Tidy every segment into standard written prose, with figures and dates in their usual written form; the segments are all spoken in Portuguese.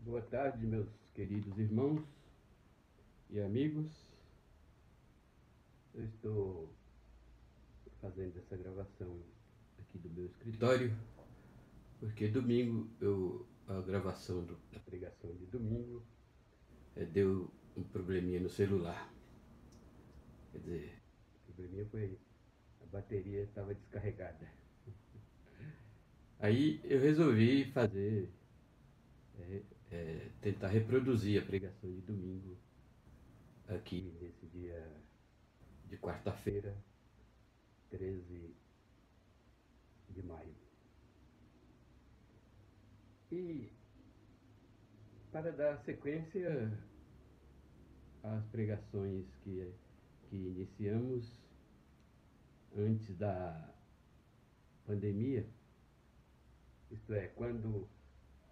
Boa tarde, meus queridos irmãos e amigos. Eu estou fazendo essa gravação aqui do meu escritório, porque domingo a gravação da pregação de domingo deu um probleminha no celular. Quer dizer, o probleminha foi a bateria estava descarregada. Aí eu resolvi tentar reproduzir a pregação de domingo aqui nesse dia de quarta-feira, 13 de maio. E para dar sequência às pregações que iniciamos antes da pandemia, isto é, quando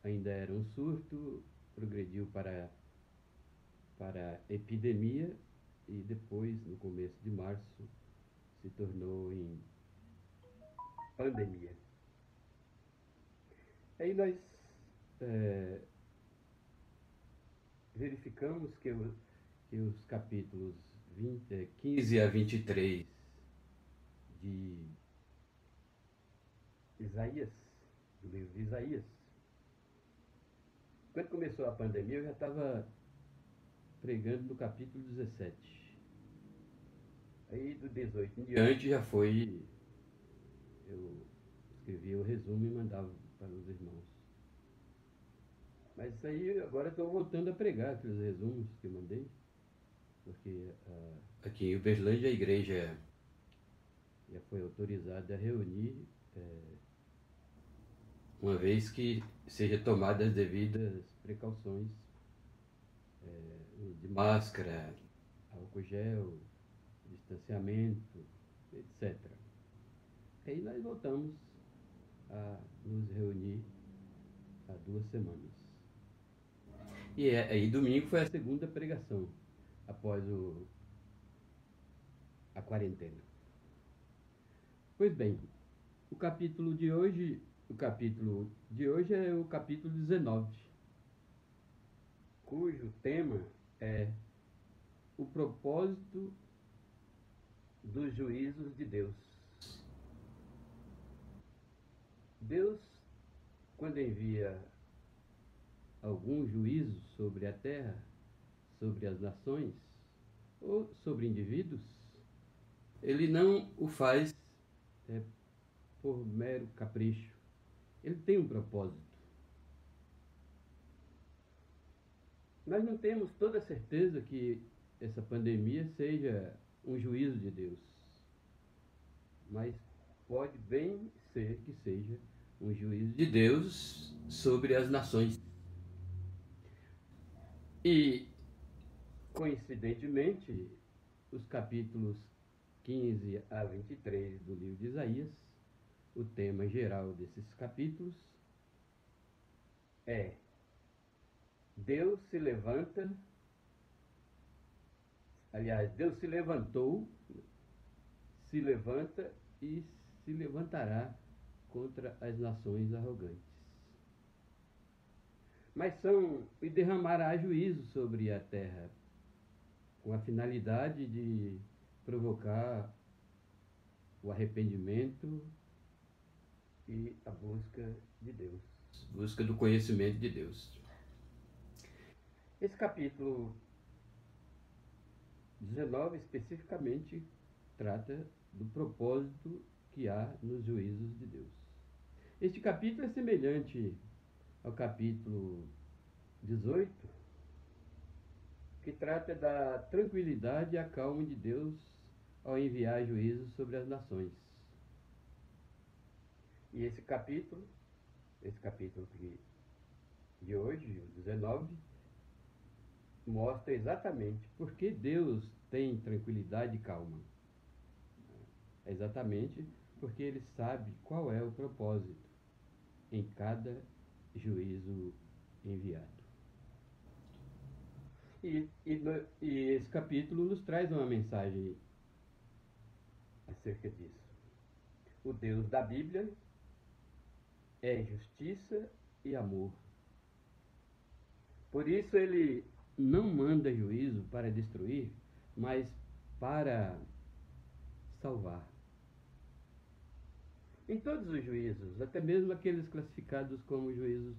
ainda era um surto, progrediu para epidemia e depois, no começo de março, se tornou em pandemia. Aí nós verificamos que os capítulos 15 a 23 de Isaías, do livro de Isaías, quando começou a pandemia eu já estava pregando no capítulo 17. Aí do 18 em diante já foi, eu escrevia o resumo e mandava para os irmãos. Mas isso aí agora estou voltando a pregar aqueles resumos que eu mandei, porque aqui em Uberlândia a igreja já foi autorizada a reunir, uma vez que seja tomadas as devidas precauções de máscara, álcool gel, distanciamento, etc. Aí nós voltamos a nos reunir há 2 semanas. E aí domingo foi a segunda pregação após a quarentena. Pois bem, o capítulo de hoje é o capítulo 19, cujo tema é o propósito dos juízos de Deus. Deus, quando envia algum juízo sobre a terra, sobre as nações ou sobre indivíduos, ele não o faz por mero capricho. Ele tem um propósito. Nós não temos toda a certeza que essa pandemia seja um juízo de Deus, mas pode bem ser que seja um juízo de Deus sobre as nações. E, coincidentemente, os capítulos 15 a 23 do livro de Isaías, o tema geral desses capítulos é: Deus se levanta, aliás, Deus se levantou, se levanta e se levantará contra as nações arrogantes. E derramará juízo sobre a terra, com a finalidade de provocar o arrependimento e a busca de Deus. Busca do conhecimento de Deus. Esse capítulo 19 especificamente trata do propósito que há nos juízos de Deus. Este capítulo é semelhante ao capítulo 18, que trata da tranquilidade e a calma de Deus ao enviar juízos sobre as nações. E esse capítulo de hoje, o 19, mostra exatamente por que Deus tem tranquilidade e calma. É exatamente porque Ele sabe qual é o propósito em cada juízo enviado. E esse capítulo nos traz uma mensagem acerca disso. O Deus da Bíblia é justiça e amor. Por isso ele não manda juízo para destruir, mas para salvar. Em todos os juízos, até mesmo aqueles classificados como juízos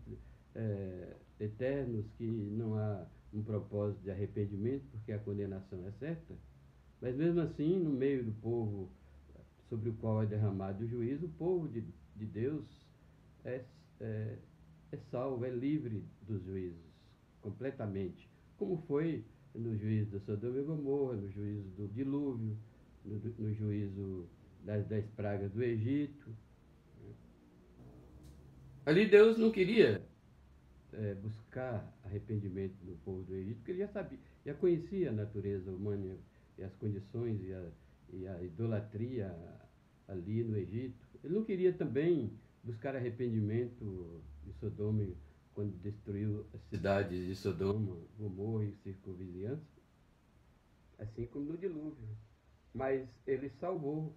eternos, que não há um propósito de arrependimento, porque a condenação é certa, mas mesmo assim, no meio do povo sobre o qual é derramado o juízo, o povo de Deus é, é, é salvo, é livre dos juízos, completamente. Como foi no juízo da Sodoma e Gomorra, no juízo do dilúvio, no juízo das 10 pragas do Egito. Ali Deus não queria buscar arrependimento do povo do Egito, porque ele já sabia, já conhecia a natureza humana e as condições e a idolatria ali no Egito. Ele não queria também buscar arrependimento de Sodoma quando destruiu as cidades de Sodoma, Gomorra e circunvizinhança, assim como no dilúvio. Mas ele salvou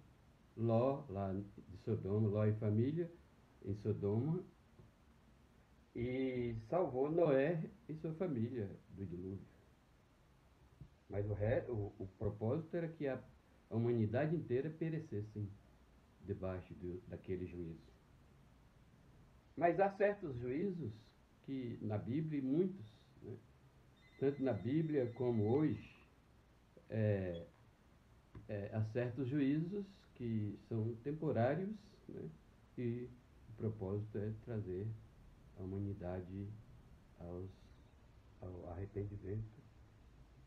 Ló, lá de Sodoma, Ló e família, em Sodoma, e salvou Noé e sua família do dilúvio. Mas o propósito era que a humanidade inteira perecesse debaixo daquele juízo. Mas há certos juízos que na Bíblia, muitos, né, tanto na Bíblia como hoje, há certos juízos que são temporários, né, e o propósito é trazer a humanidade ao arrependimento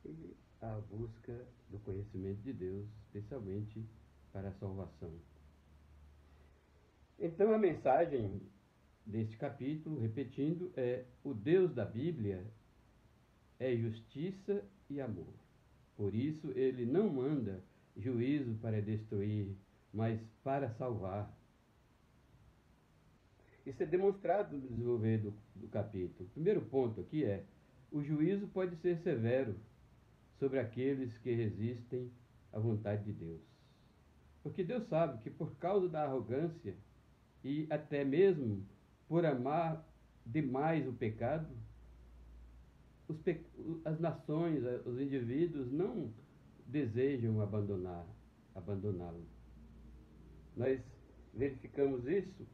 e à busca do conhecimento de Deus, especialmente para a salvação. Então a mensagem deste capítulo, repetindo, é: o Deus da Bíblia é justiça e amor. Por isso ele não manda juízo para destruir, mas para salvar. Isso é demonstrado no desenvolver do capítulo. O primeiro ponto aqui é: o juízo pode ser severo sobre aqueles que resistem à vontade de Deus. Porque Deus sabe que por causa da arrogância e até mesmo por amar demais o pecado, as nações, os indivíduos não desejam abandoná-lo. Nós verificamos isso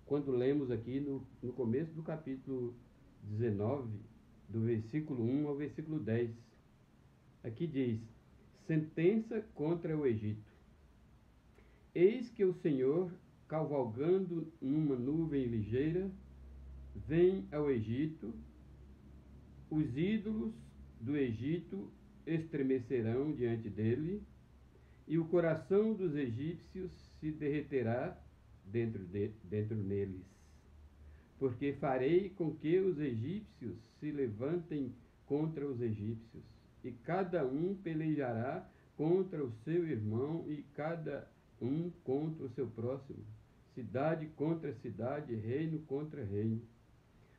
quando lemos aqui no começo do capítulo 19, do versículo 1 ao versículo 10. Aqui diz: sentença contra o Egito. Eis que o Senhor, cavalgando numa nuvem ligeira, vem ao Egito. Os ídolos do Egito estremecerão diante dele, e o coração dos egípcios se derreterá dentro neles. Porque farei com que os egípcios se levantem contra os egípcios, e cada um pelejará contra o seu irmão, e cada um contra o seu próximo, cidade contra cidade, reino contra reino.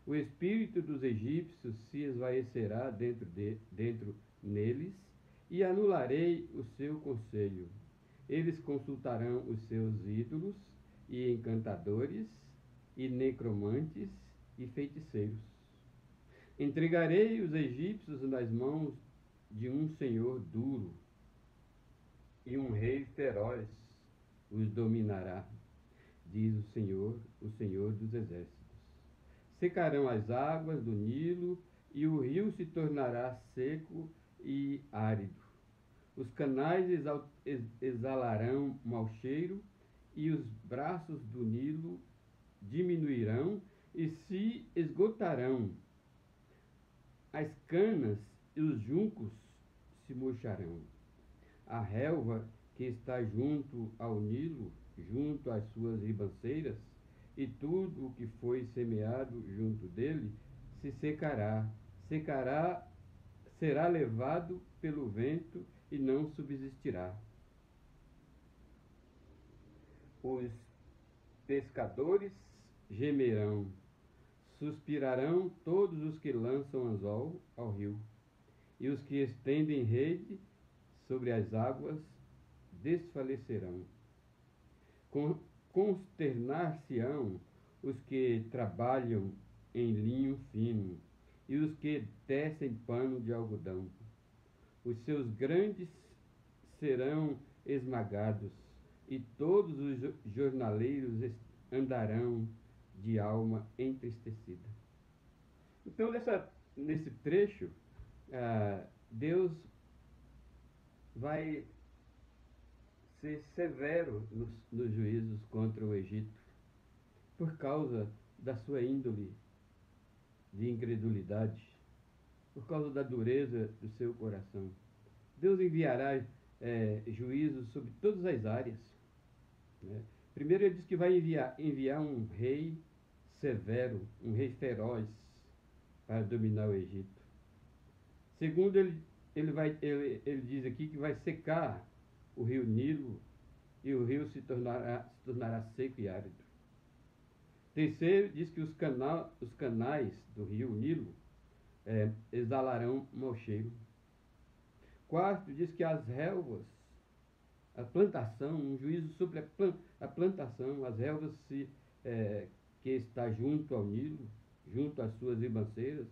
O espírito dos egípcios se esvaecerá dentro neles, e anularei o seu conselho. Eles consultarão os seus ídolos, e encantadores, e necromantes, e feiticeiros. Entregarei os egípcios nas mãos de um senhor duro, e um rei feroz os dominará, diz o Senhor dos exércitos. Secarão as águas do Nilo, e o rio se tornará seco e árido. Os canais exalarão mau cheiro, e os braços do Nilo diminuirão e se esgotarão. As canas e os juncos se murcharão. A relva que está junto ao Nilo, junto às suas ribanceiras, e tudo o que foi semeado junto dele se secará. Será levado pelo vento e não subsistirá. Os pescadores gemerão, suspirarão todos os que lançam anzol ao rio, e os que estendem rede sobre as águas desfalecerão. Consternar-se-ão os que trabalham em linho fino, e os que tecem pano de algodão. Os seus grandes serão esmagados, e todos os jornaleiros andarão de alma entristecida. Então, nesse trecho, Deus vai ser severo nos juízos contra o Egito, por causa da sua índole de incredulidade, por causa da dureza do seu coração. Deus enviará juízos sobre todas as áreas. Né? Primeiro, ele diz que vai enviar um rei severo, um rei feroz, para dominar o Egito. Segundo, ele diz aqui que vai secar o rio Nilo e o rio se tornará seco e árido. Terceiro, diz que os canais do rio Nilo exalarão mau cheiro. Quarto, diz que as relvas, a plantação, um juízo sobre a plantação, as relvas que está junto ao Nilo, junto às suas ribanceiras,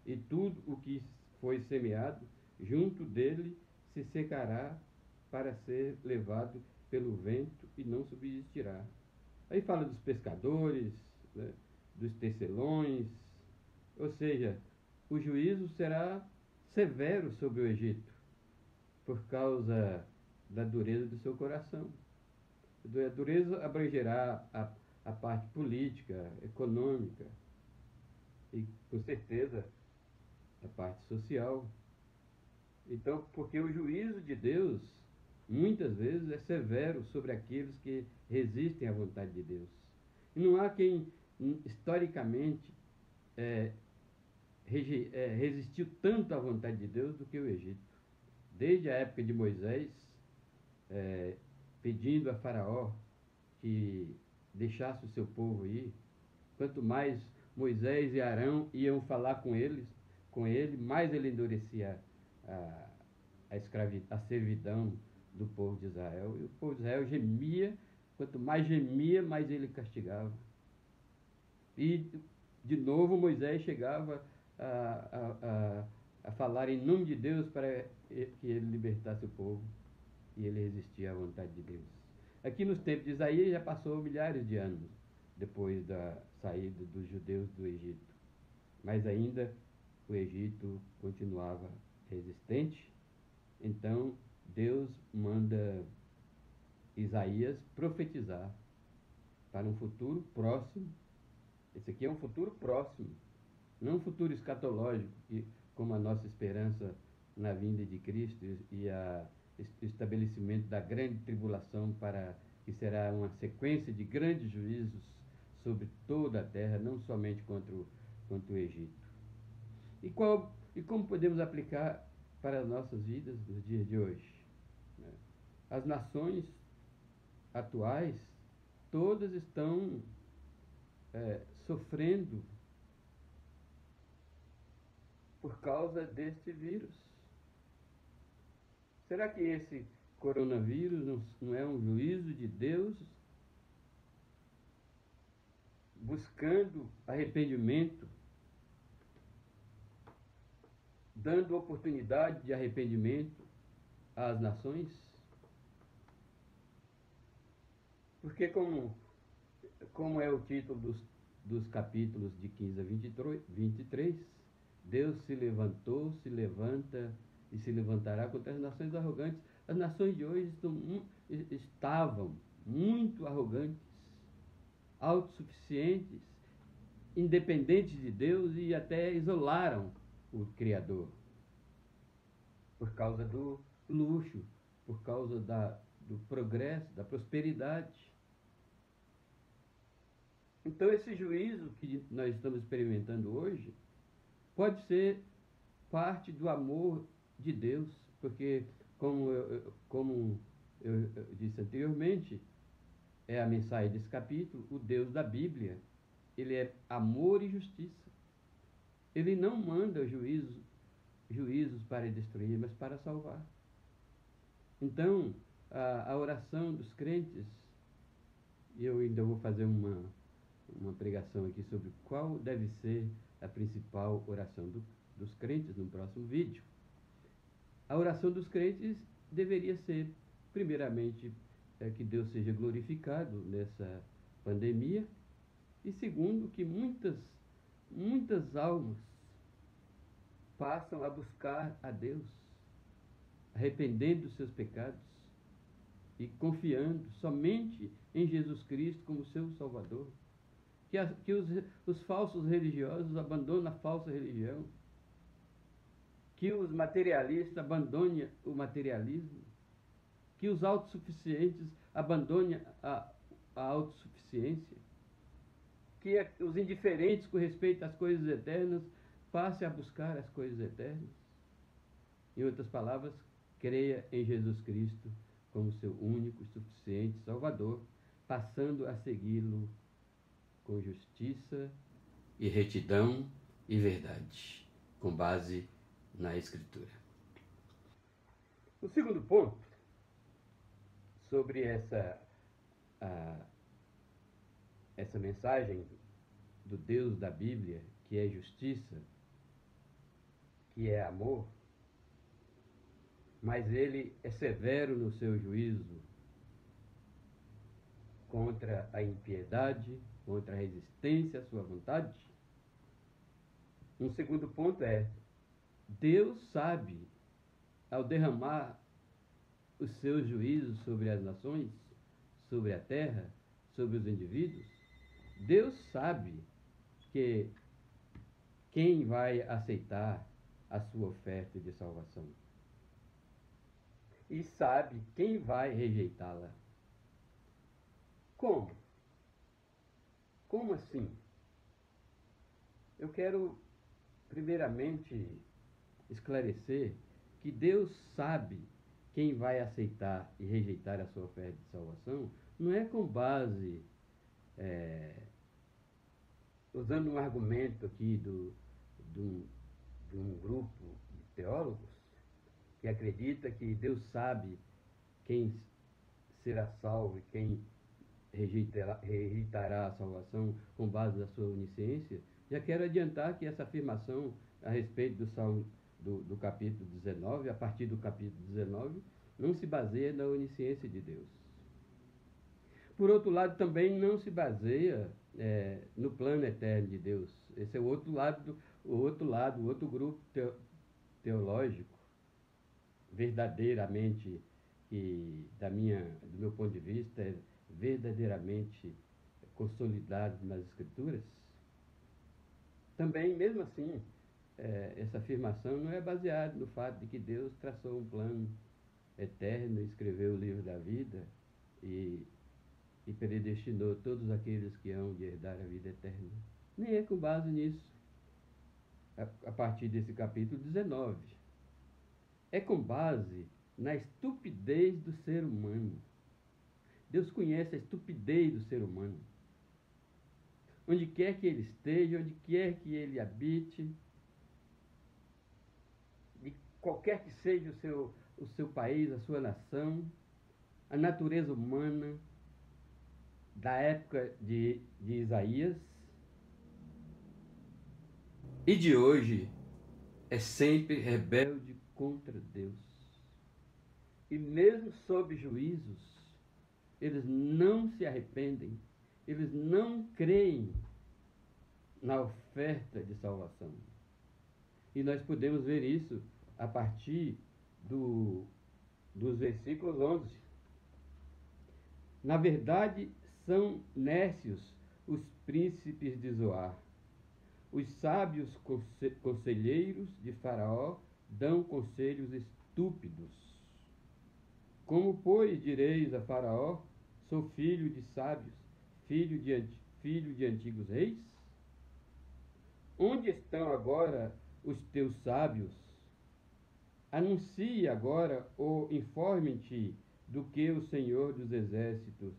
e tudo o que foi semeado junto dele se secará para ser levado pelo vento e não subsistirá. Aí fala dos pescadores, né, dos tecelões, ou seja, o juízo será severo sobre o Egito, por causa da dureza do seu coração. A dureza abrangerá a parte política, econômica e, com certeza, a parte social. Então, porque o juízo de Deus, muitas vezes, é severo sobre aqueles que resistem à vontade de Deus. E não há quem, historicamente, resistiu tanto à vontade de Deus do que o Egito. Desde a época de Moisés, pedindo a Faraó que deixasse o seu povo ir, quanto mais Moisés e Arão iam falar com ele, mais ele endurecia a servidão do povo de Israel. E o povo de Israel gemia, quanto mais gemia, mais ele castigava. E, de novo, Moisés chegava a falar em nome de Deus para que ele libertasse o povo. E ele resistia à vontade de Deus. Aqui nos tempos de Isaías já passou milhares de anos depois da saída dos judeus do Egito. Mas ainda o Egito continuava resistente. Então Deus manda Isaías profetizar para um futuro próximo. Esse aqui é um futuro próximo, não um futuro escatológico, como a nossa esperança na vinda de Cristo e o estabelecimento da grande tribulação, que será uma sequência de grandes juízos sobre toda a terra, não somente contra o Egito. E como podemos aplicar para as nossas vidas nos dias de hoje? As nações atuais, todas estão sofrendo por causa deste vírus. Será que esse coronavírus não é um juízo de Deus buscando arrependimento, dando oportunidade de arrependimento às nações? Porque como é o título dos capítulos de 15 a 23, Deus se levantou, se levanta e se levantará contra as nações arrogantes. As nações de hoje estavam muito arrogantes, autossuficientes, independentes de Deus e até isolaram o Criador por causa do luxo, por causa do progresso, da prosperidade. Então, esse juízo que nós estamos experimentando hoje pode ser parte do amor de Deus, porque, como eu disse anteriormente, é a mensagem desse capítulo, o Deus da Bíblia, ele é amor e justiça. Ele não manda juízos para destruir, mas para salvar. Então, a oração dos crentes, e eu ainda vou fazer uma pregação aqui sobre qual deve ser a principal oração dos crentes no próximo vídeo. A oração dos crentes deveria ser, primeiramente, que Deus seja glorificado nessa pandemia, e segundo, que muitas almas passam a buscar a Deus, arrependendo dos seus pecados e confiando somente em Jesus Cristo como seu Salvador. Que os falsos religiosos abandonem a falsa religião, que os materialistas abandonem o materialismo, que os autossuficientes abandonem a autossuficiência, que os indiferentes com respeito às coisas eternas passem a buscar as coisas eternas. Em outras palavras, creia em Jesus Cristo como seu único e suficiente Salvador, passando a segui-lo com justiça e retidão e verdade, com base na Escritura. O segundo ponto sobre essa mensagem do Deus da Bíblia, que é justiça, que é amor, mas ele é severo no seu juízo contra a impiedade, contra a resistência à sua vontade. Um segundo ponto é: Deus sabe, ao derramar os seus juízos sobre as nações, sobre a terra, sobre os indivíduos, Deus sabe que quem vai aceitar a sua oferta de salvação e sabe quem vai rejeitá-la. Como? Como assim? Eu quero, primeiramente, esclarecer que Deus sabe quem vai aceitar e rejeitar a sua oferta de salvação, não é com base, usando um argumento aqui de um grupo de teólogos que acredita que Deus sabe quem será salvo e quem rejeitará a salvação com base na sua onisciência. Já quero adiantar que essa afirmação a respeito do Salmo do capítulo 19, a partir do capítulo 19, não se baseia na onisciência de Deus. Por outro lado, também não se baseia no plano eterno de Deus. Esse é o outro outro grupo teológico, verdadeiramente, que do meu ponto de vista, é verdadeiramente consolidado nas Escrituras. Também, mesmo assim, essa afirmação não é baseada no fato de que Deus traçou um plano eterno, escreveu o livro da vida e predestinou todos aqueles que hão de herdar a vida eterna. Nem é com base nisso, a partir desse capítulo 19. É com base na estupidez do ser humano. Deus conhece a estupidez do ser humano. Onde quer que ele esteja, onde quer que ele habite, de qualquer que seja o seu país, a sua nação, a natureza humana da época de Isaías e de hoje é sempre rebelde contra Deus. E mesmo sob juízos, eles não se arrependem, eles não creem na oferta de salvação. E nós podemos ver isso a partir dos versículos 11. Na verdade, são nécios os príncipes de Zoar. Os sábios conselheiros de Faraó dão conselhos estúpidos. Como, pois, direis a Faraó: sou filho de sábios, filho de antigos reis? Onde estão agora os teus sábios? Anuncie agora ou informe-te do que o Senhor dos Exércitos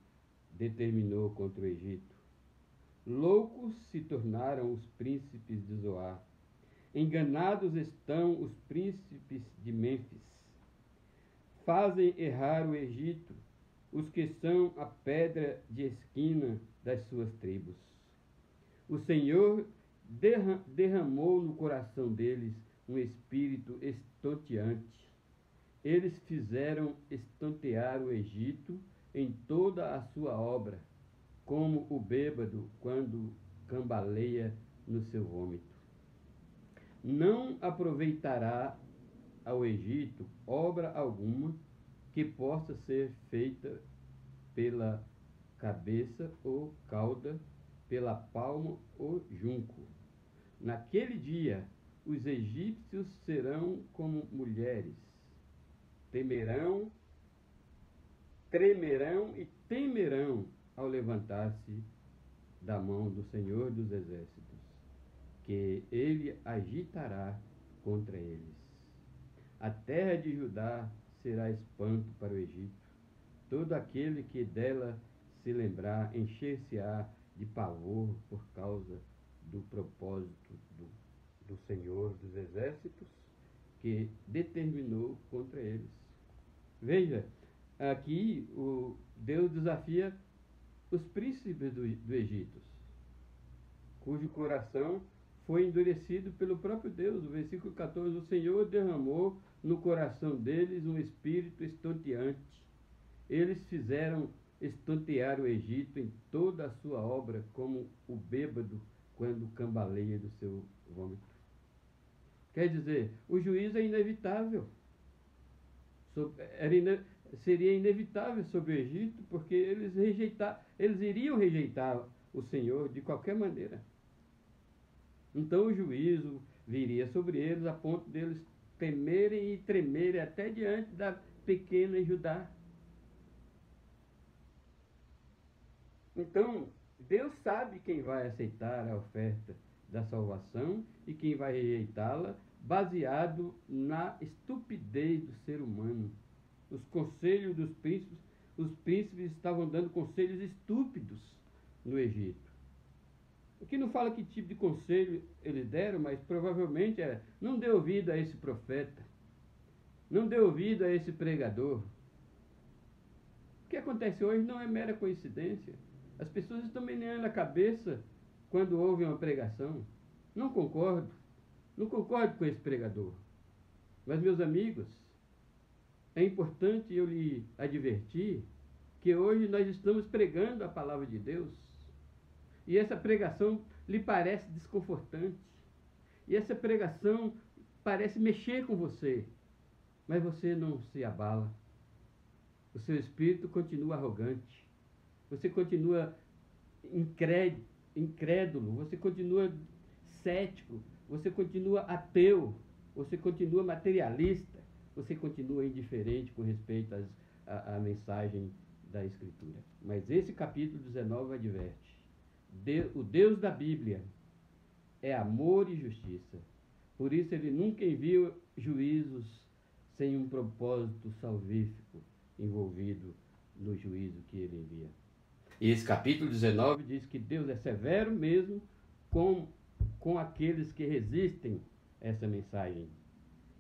determinou contra o Egito. Loucos se tornaram os príncipes de Zoar. Enganados estão os príncipes de Mênfis. Fazem errar o Egito os que são a pedra de esquina das suas tribos. O Senhor derramou no coração deles um espírito estonteante. Eles fizeram estontear o Egito em toda a sua obra, como o bêbado quando cambaleia no seu vômito. Não aproveitará ao Egito obra alguma que possa ser feita pela cabeça ou cauda, pela palma ou junco. Naquele dia, os egípcios serão como mulheres, tremerão e temerão ao levantar-se da mão do Senhor dos Exércitos, que ele agitará contra eles. A terra de Judá será espanto para o Egito. Todo aquele que dela se lembrar encher-se-á de pavor por causa do propósito do Senhor dos Exércitos, que determinou contra eles. Veja, aqui Deus desafia os príncipes do Egito, cujo coração foi endurecido pelo próprio Deus. O versículo 14: o Senhor derramou no coração deles um espírito estonteante. Eles fizeram estontear o Egito em toda a sua obra, como o bêbado quando cambaleia do seu vômito. Quer dizer, o juízo é inevitável. Seria inevitável sobre o Egito, porque eles iriam rejeitar o Senhor de qualquer maneira. Então o juízo viria sobre eles a ponto deles temerem e tremerem até diante da pequena Judá. Então, Deus sabe quem vai aceitar a oferta da salvação e quem vai rejeitá-la, baseado na estupidez do ser humano. Os conselhos dos príncipes, os príncipes estavam dando conselhos estúpidos no Egito. Aqui não fala que tipo de conselho eles deram, mas provavelmente era: não dê ouvido a esse profeta, não dê ouvido a esse pregador. O que acontece hoje não é mera coincidência. As pessoas estão meneando a cabeça quando ouvem uma pregação. Não concordo com esse pregador. Mas, meus amigos, é importante eu lhe advertir que hoje nós estamos pregando a palavra de Deus. E essa pregação lhe parece desconfortante. E essa pregação parece mexer com você. Mas você não se abala. O seu espírito continua arrogante. Você continua incrédulo. Você continua cético. Você continua ateu. Você continua materialista. Você continua indiferente com respeito à mensagem da Escritura. Mas esse capítulo 19 adverte: o Deus da Bíblia é amor e justiça. Por isso ele nunca envia juízos sem um propósito salvífico envolvido no juízo que ele envia. E esse capítulo 19 diz que Deus é severo mesmo com aqueles que resistem a essa mensagem.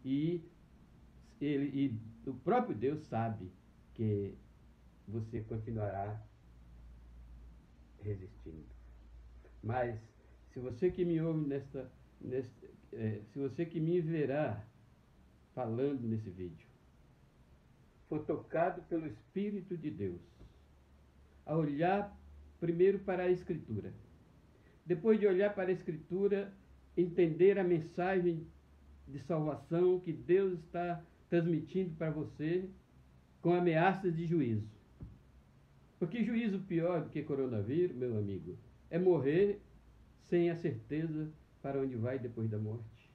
E o próprio Deus sabe que você continuará resistindo. Mas se você que me ouve se você que me verá falando nesse vídeo for tocado pelo Espírito de Deus, a olhar primeiro para a Escritura, depois de olhar para a Escritura, entender a mensagem de salvação que Deus está transmitindo para você com ameaças de juízo. Porque juízo pior do que coronavírus, meu amigo, é morrer sem a certeza para onde vai depois da morte.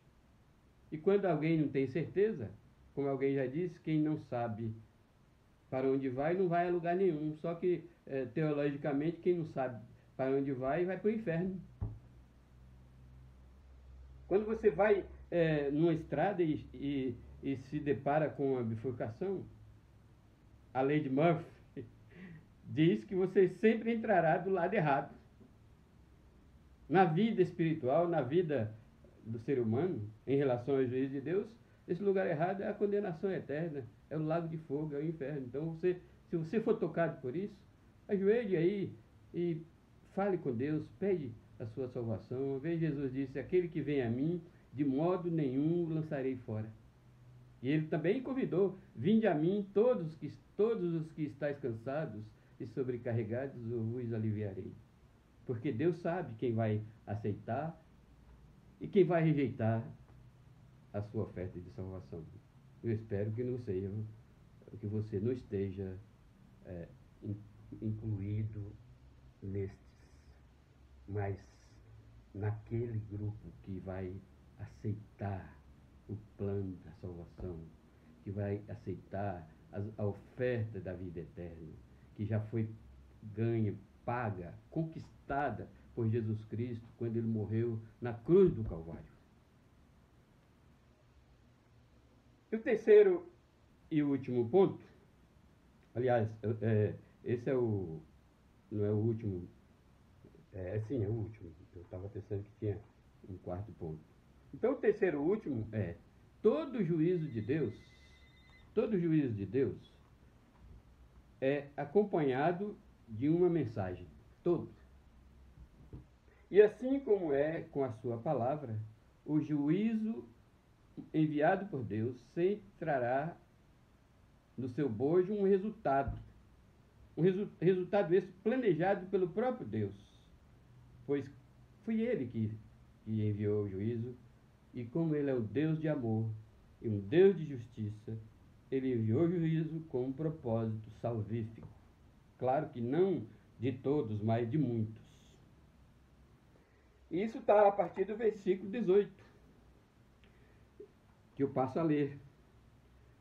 E quando alguém não tem certeza, como alguém já disse, quem não sabe para onde vai, não vai a lugar nenhum. Só que, teologicamente, quem não sabe para onde vai para o inferno. Quando você vai numa estrada e se depara com uma bifurcação, a lei de Murphy diz que você sempre entrará do lado errado. Na vida espiritual, na vida do ser humano, em relação ao juízo de Deus, esse lugar errado é a condenação eterna, é o lago de fogo, é o inferno. Então, se você for tocado por isso, ajoelhe aí e fale com Deus, pede a sua salvação. Uma vez Jesus disse: aquele que vem a mim, de modo nenhum o lançarei fora. E ele também convidou: vinde a mim todos os que estáis cansados e sobrecarregados, eu vos aliviarei. Porque Deus sabe quem vai aceitar e quem vai rejeitar a sua oferta de salvação. Eu espero que não seja, que você não esteja incluído nestes, mas naquele grupo que vai aceitar o plano da salvação, que vai aceitar a oferta da vida eterna, que já foi ganha, paga, conquistada por Jesus Cristo quando ele morreu na cruz do Calvário. E o terceiro e último ponto, aliás, esse é o, não é o último, sim, é o último. Eu estava pensando que tinha um quarto ponto. Então, o terceiro e último é: todo juízo de Deus é acompanhado de uma mensagem. Todo. E assim como é com a sua palavra, o juízo enviado por Deus sempre trará no seu bojo um resultado. Resultado esse planejado pelo próprio Deus. Pois foi ele que enviou o juízo, e como ele é um Deus de amor e um Deus de justiça, ele enviou o juízo com um propósito salvífico. Claro que não de todos, mas de muitos. E isso está a partir do versículo 18, que eu passo a ler.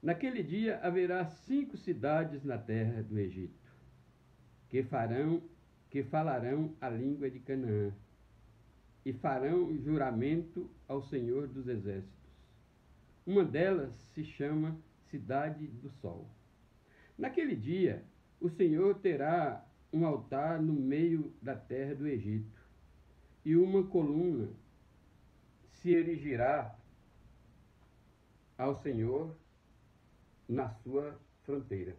Naquele dia haverá 5 cidades na terra do Egito, que falarão a língua de Canaã, e farão juramento ao Senhor dos Exércitos. Uma delas se chama Cidade do Sol. Naquele dia, o Senhor terá um altar no meio da terra do Egito, e uma coluna se erigirá ao Senhor na sua fronteira.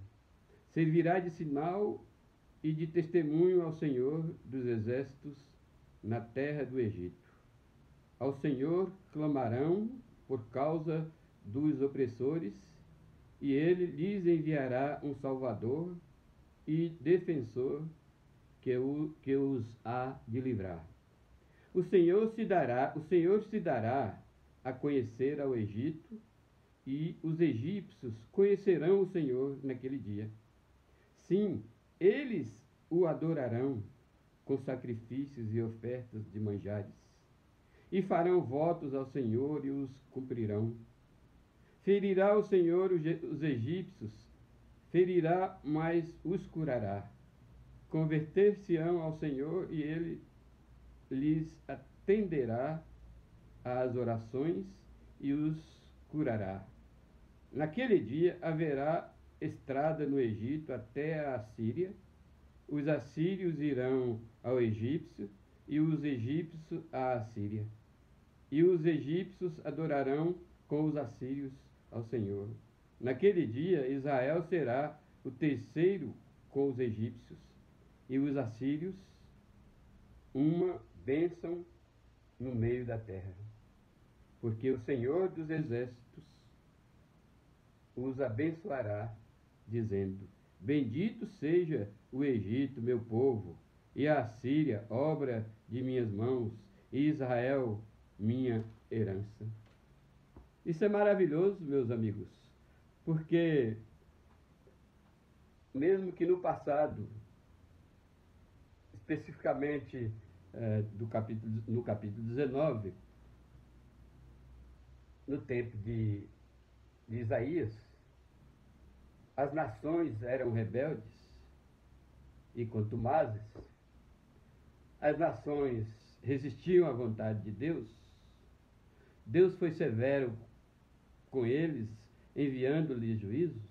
Servirá de sinal e de testemunho ao Senhor dos Exércitos na terra do Egito. Ao Senhor clamarão por causa dos opressores, e ele lhes enviará um Salvador e defensor que os há de livrar. O Senhor se dará a conhecer ao Egito, e os egípcios conhecerão o Senhor naquele dia. Sim, eles o adorarão com sacrifícios e ofertas de manjares, e farão votos ao Senhor e os cumprirão. Ferirá o Senhor os egípcios, ferirá, mas os curará. Converter-se-ão ao Senhor, e ele lhes atenderá às orações e os curará. Naquele dia haverá estrada no Egito até a Assíria. Os assírios irão ao egípcio, e os egípcios à Assíria. E os egípcios adorarão com os assírios ao Senhor. Naquele dia Israel será o terceiro com os egípcios, e os assírios uma bênção no meio da terra. Porque o Senhor dos Exércitos os abençoará, dizendo: bendito seja o Egito, meu povo, e a Assíria, obra de minhas mãos, e Israel, minha herança. Isso é maravilhoso, meus amigos, porque mesmo que no passado, especificamente no capítulo 19, no tempo de Isaías, as nações eram rebeldes e contumazes, as nações resistiam à vontade de Deus. Deus foi severo com eles, enviando-lhes juízos,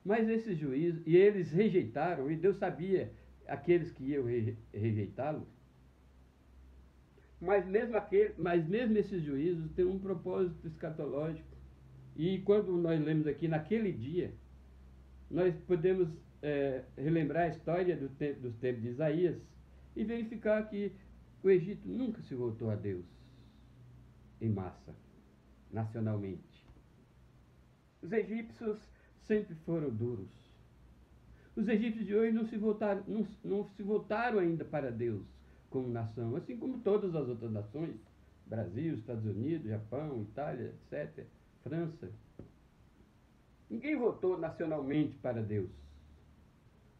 mas esses juízos, e eles rejeitaram, e Deus sabia aqueles que iam rejeitá-lo. Mas mesmo esses juízos têm um propósito escatológico. E quando nós lemos aqui, naquele dia, nós podemos relembrar a história dos tempos de Isaías e verificar que O Egito nunca se voltou a Deus em massa, nacionalmente. Os egípcios sempre foram duros. Os egípcios de hoje não se voltaram ainda para Deus como nação, assim como todas as outras nações, Brasil, Estados Unidos, Japão, Itália, etc., França. Ninguém voltou nacionalmente para Deus.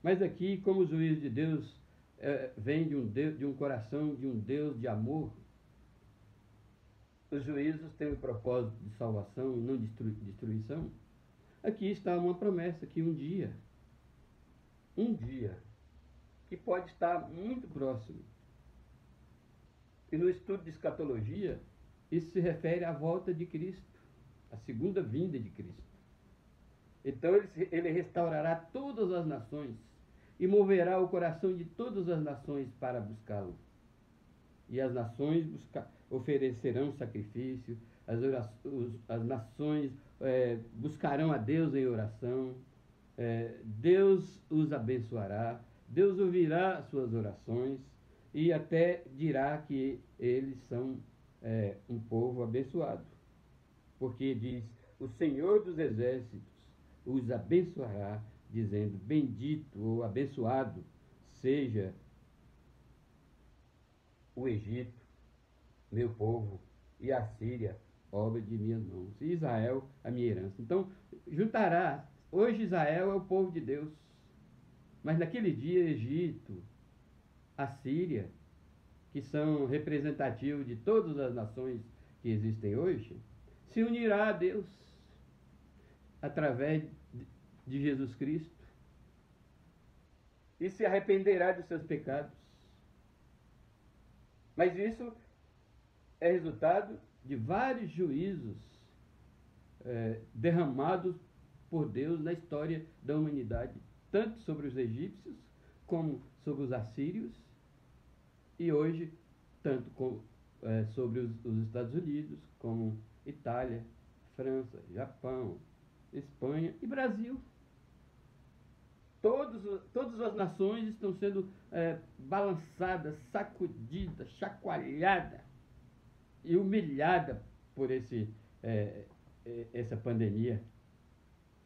Mas aqui, como o juízo de Deus vem de um coração de um Deus de amor, os juízos têm o propósito de salvação e não destruição. Aqui está uma promessa que um dia, que pode estar muito próximo. E no estudo de escatologia, isso se refere à volta de Cristo, à segunda vinda de Cristo. Então ele restaurará todas as nações e moverá o coração de todas as nações para buscá-lo. E as nações oferecerão sacrifício, as nações buscarão a Deus em oração, Deus os abençoará, Deus ouvirá as suas orações e até dirá que eles são um povo abençoado. Porque diz, o Senhor dos Exércitos os abençoará, dizendo, bendito ou abençoado seja o Egito, meu povo, e a Síria, obra de minhas mãos, e Israel, a minha herança. Então, juntará. Hoje Israel é o povo de Deus. Mas naquele dia, Egito, a Síria, que são representativos de todas as nações que existem hoje, se unirá a Deus através de Jesus Cristo e se arrependerá dos seus pecados. Mas isso é resultado de vários juízos derramados por Deus na história da humanidade, tanto sobre os egípcios como sobre os assírios e hoje tanto sobre os Estados Unidos, como Itália, França, Japão, Espanha e Brasil. Todas as nações estão sendo balançadas, sacudidas, chacoalhadas e humilhadas por essa pandemia.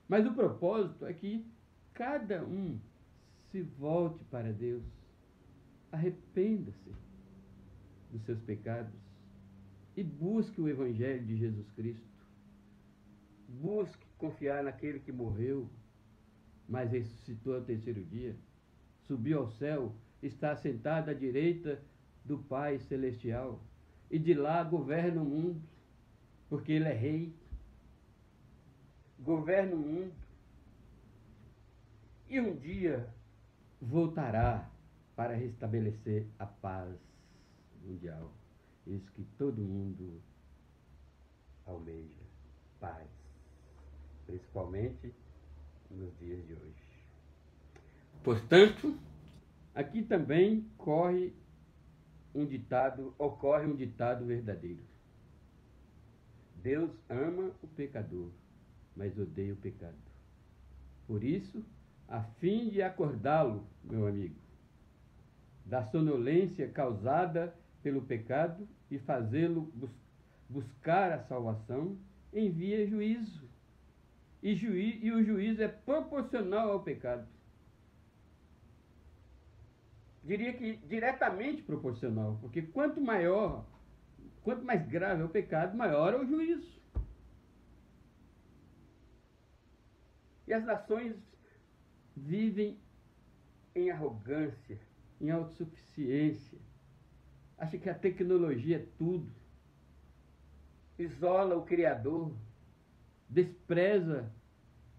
Mas o propósito é que cada um se volte para Deus, arrependa-se dos seus pecados e busque o Evangelho de Jesus Cristo. Busque confiar naquele que morreu, mas ressuscitou ao terceiro dia, subiu ao céu, está sentado à direita do Pai Celestial, e de lá governa o mundo, porque Ele é Rei, governa o mundo, e um dia voltará para restabelecer a paz mundial. Isso que todo mundo almeja, paz, principalmente nos dias de hoje. Portanto, aqui também ocorre um ditado verdadeiro. Deus ama o pecador, mas odeia o pecado. Por isso, a fim de acordá-lo, meu amigo, da sonolência causada pelo pecado e fazê-lo buscar a salvação, envia juízo. E o juízo é proporcional ao pecado. Diria que diretamente proporcional, porque quanto mais grave é o pecado, maior é o juízo. E as nações vivem em arrogância, em autossuficiência, acham que a tecnologia é tudo, isola o Criador, despreza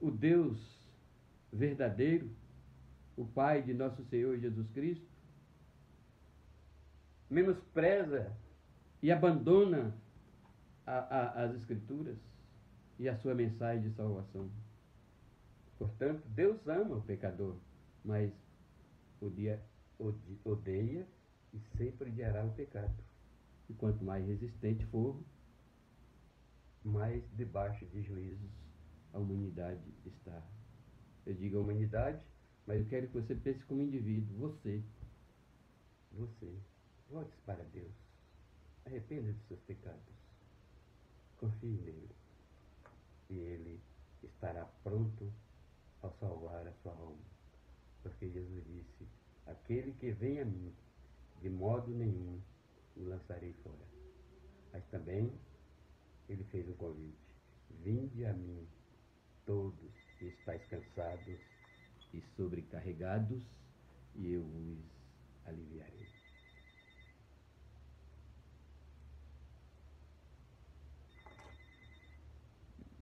o Deus verdadeiro, o Pai de nosso Senhor Jesus Cristo, menospreza e abandona as Escrituras e a sua mensagem de salvação. Portanto, Deus ama o pecador, mas odeia e sempre odiará o pecado. E quanto mais resistente for, mais debaixo de juízos a humanidade está. Eu digo a humanidade, mas eu quero que você pense como indivíduo, você. Volte para Deus. Arrependa de seus pecados. Confie nele. E ele estará pronto ao salvar a sua alma. Porque Jesus disse: aquele que vem a mim, de modo nenhum o lançarei fora. Mas também ele fez um convite: vinde a mim, todos que estáis cansados e sobrecarregados, e eu vos